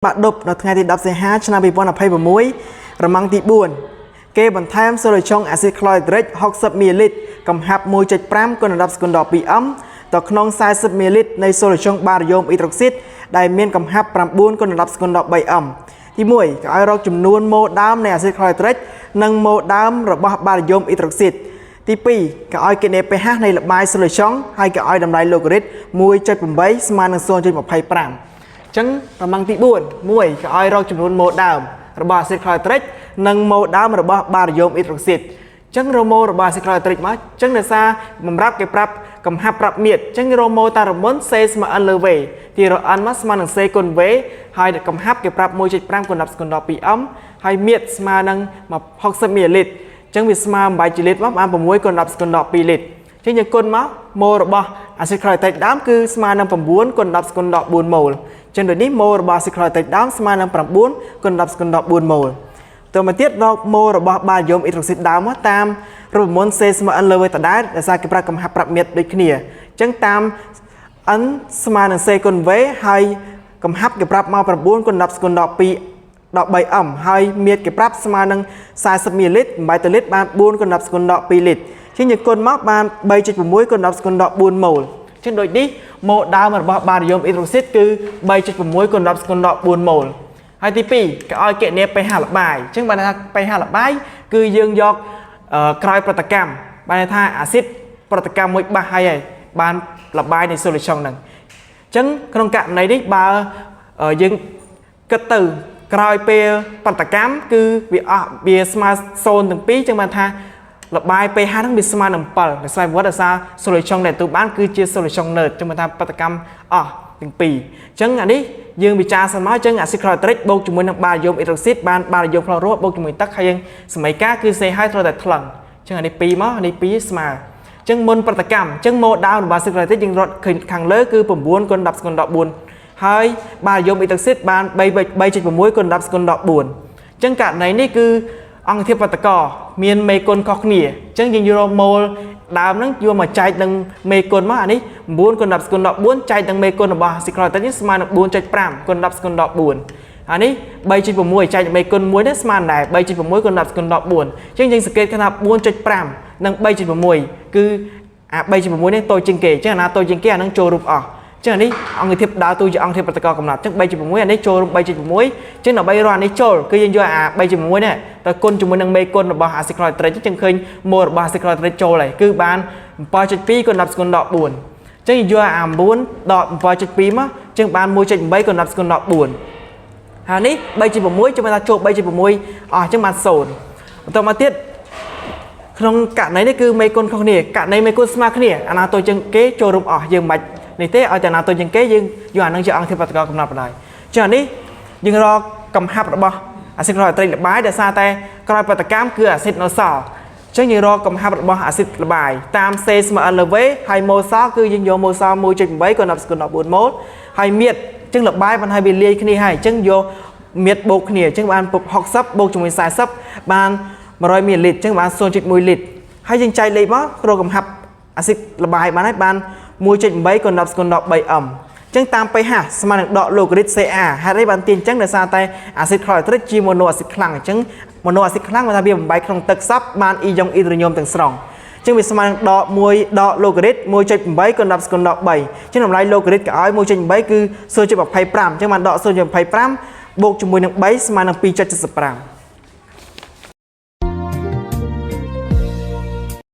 bạn đục nó ngày thì đập sẽ hát cho nên bị bọn là phay vào muối rồi mang thì buồn kê bằng tham sau rồi trong acid chlorhydric hoặc sub ml cầm hạt môi chạch pram còn đập còn đỏ bị ấm tọt non sai sub mlในโซลูชันbarium hydroxide ได้មានកំហាប់9còn đập còn đỏ 3 âmទី1ក៏ឲ្យរកចំនួនម៉ូដើមនៃ acid chlorhydric និងម៉ូដើមរបស់ barium hydroxide ទី2ក៏ឲ្យគណនា pH នៃល្បាយ solution ហើយក៏ឲ្យតម្លៃ logarit 1.8 ស្មើនឹង 0.25 ចឹងប្រមាណទី4 1ក៏ឲ្យរកចំនួនម៉ូដើមរបស់ acid chlorhydric និងម៉ូដើមរបស់ barium hydroxide ចឹងរម៉ូរបស់ acid chlorhydric មកចឹងដោយសារបំរាប់គេប្រាប់កំហាប់ប្រាប់មៀតចឹងរម៉ូតារ៉ាមុន C ស្មើ N លើ V ទីរ N មកស្មើនឹង C គុណ V ហើយកំហាប់គេប្រាប់ 1.5 គុណ10គុណ12 អំហើយមៀតស្មើនឹង60 ml ចឹងវាស្មើ8ជាលីត្រមកបាន6គុណ10គុណ12លីត្រចឹងយើងគុណមកម៉ូរបស់ acid chlorhydric ដើមគឺស្មើនឹង9គុណ10គុណ14ម៉ូលចឹងដូចនេះម៉ូរបស់ acid chlorhydric ដើមស្មើនឹង9គុណ10គុណ14ម៉ូលទៅមកទៀតរកម៉ូរបស់ barium hydroxide ដើមមកតាមរូបមន្ត C ស្មើ N លើ V ដដែលដោយសារគេប្រាប់កំហាប់ប្រាប់មៀតដូចគ្នាចឹងតាម N ស្មើនឹង C គុណ V ហើយកំហាប់គេប្រាប់មក9គុណ10គុណ12 13អំហើយមៀតគេប្រាប់ស្មើនឹង40 ml 8លីត្របាន4គុណ10គុណ12លីត្រចឹងយើងគុណមកបាន 3.6 គុណ10គុណ14ម៉ូលចឹងដូចនេះម៉ូដើមរបស់ barium hydroxide គឺ 3.6 គុណ10គុណ14ម៉ូលហើយទី2ក៏ឲ្យគណនា pH ល្បាយចឹងបានថា pH ល្បាយគឺយើងយកក្រោយប្រតិកម្មបានថាអាស៊ីតប្រតិកម្មមួយបាសហើយបានល្បាយនៃ solution ហ្នឹងចឹងក្នុងករណីនេះបើយើងគិតទៅក្រោយពេលប្រតិកម្មគឺវាស្មើ0ទាំងពីរចឹងបានថាល្បាយ pH ហ្នឹងវាស្មើនឹង7ដោយសារវត្តដោយសារ solution ដែលទូបានគឺជា solution nerd ចឹងបានថាប្រតិកម្មអស់ទាំងពីរចឹងអានេះយើងវិចារសិនមកចឹង acid chlorhydric បូកជាមួយនឹង barium hydroxide បាន barium chloride បូកជាមួយទឹកហើយយើងសមីការគឺ C ហើយត្រូវតែថ្លឹងចឹងអានេះ2មកអានេះ2ស្មើចឹងមុនប្រតិកម្មចឹងម៉ូដើមរបស់ acid chlorhydric យើងរត់ឃើញខាងលើគឺ9គុណ10គុណ14ហើយ barium hydroxide បាន 3.6គុណ10គុណ14ចឹងករណីនេះគឺអង្គធាតុបតកមានមេគុណខុសគ្នាចឹងយើងយកម៉ូលដើមហ្នឹងយកមកចែកនឹងមេគុណមកអានេះ9គុណ10គុណ14ចែកនឹងមេគុណរបស់ acid chlorhydric នេះស្មើនឹង 4.5គុណ10គុណ14អានេះ 3.6 ចែកនឹងមេគុណមួយនេះស្មើនឹងដែរ 3.6 គុណ10គុណ14ចឹងយើងសង្កេតថា 4.5 និង 3.6 គឺអា 3.6 នេះតូចជាងគេចឹងអាណាតូចជាងគេអានឹងចូលរូបអស់ចឹងអានេះអង្គធាតុដើរតួជាអង្គធាតុបតកកំណត់ចឹង 3.6 អានេះចូលរូប 3.6 ចឹងដើម្បីរកអានេះចូលគឺយើងយកអា 3.6 នេះទៅគុណជាមួយនឹងមេគុណរបស់ acid chlorhydric ចឹងឃើញម៉ូរបស់ acid chlorhydric ចូលហើយគឺបាន 7.2 គុណ10គុណ14ចឹងយកអា9ដក 7.2 មកចឹងបាន 1.8 គុណ10គុណ14ហើយនេះ 3.6 ចាំថាចូល 3.6 អស់ចឹងបាន0បន្តមកទៀតក្នុងករណីនេះគឺមេគុណខុសគ្នាករណីមេគុណស្មើគ្នាអាណាតូចជាងគេចូលរូបអស់យើងមិននេះទេឲ្យតែអាណាតូចជាងគេយើងយកអានឹងជាអង្គធាតុបតកកំណត់បណ្ដោយចឹងអានេះយើងរកកំហាប់របស់ acid chlorhydric ល្បាយដោយសារតែក្រោយប្រតិកម្មគឺអាស៊ីតនៅសល់ចឹងយើងរកកំហាប់របស់អាស៊ីតល្បាយតាម C ស្មើ N លើ V ហើយម៉ូសល់គឺយើងយកម៉ូសល់ 1.8 គុណ10គុណ14ម៉ូលហើយមៀតចឹងល្បាយបានហើយវាលាយគ្នាហើយចឹងយកមៀតបូកគ្នាចឹងបាន60បូកជាមួយ40បាន100 ml ចឹងបាន 0.1 លីត្រហើយយើងចែកលេខមករកកំហាប់អាស៊ីតល្បាយបានហើយបាន 1.8 គុណ10គុណ13អំចឹងតាម pH ស្មើនឹងដក logarit Ca ហេតុអីបានទាញចឹងដោយសារតែ acid chlorhydric ជា mono acid ខ្លាំងអញ្ចឹង mono acid ខ្លាំងបើថាវាបំបែកក្នុងទឹកសពបានអ៊ីយ៉ុងអ៊ីដ្រូញ៉ូមទាំងស្រុងចឹងវាស្មើនឹងដក1ដក logarit 1.8 គុណ10គុណ13ចឹងតម្លៃ logarit ក៏ឲ្យ 1.8 គឺ 0.25 ចឹងបានដក 0.25 បូកជាមួយនឹង3ស្មើនឹង 2.75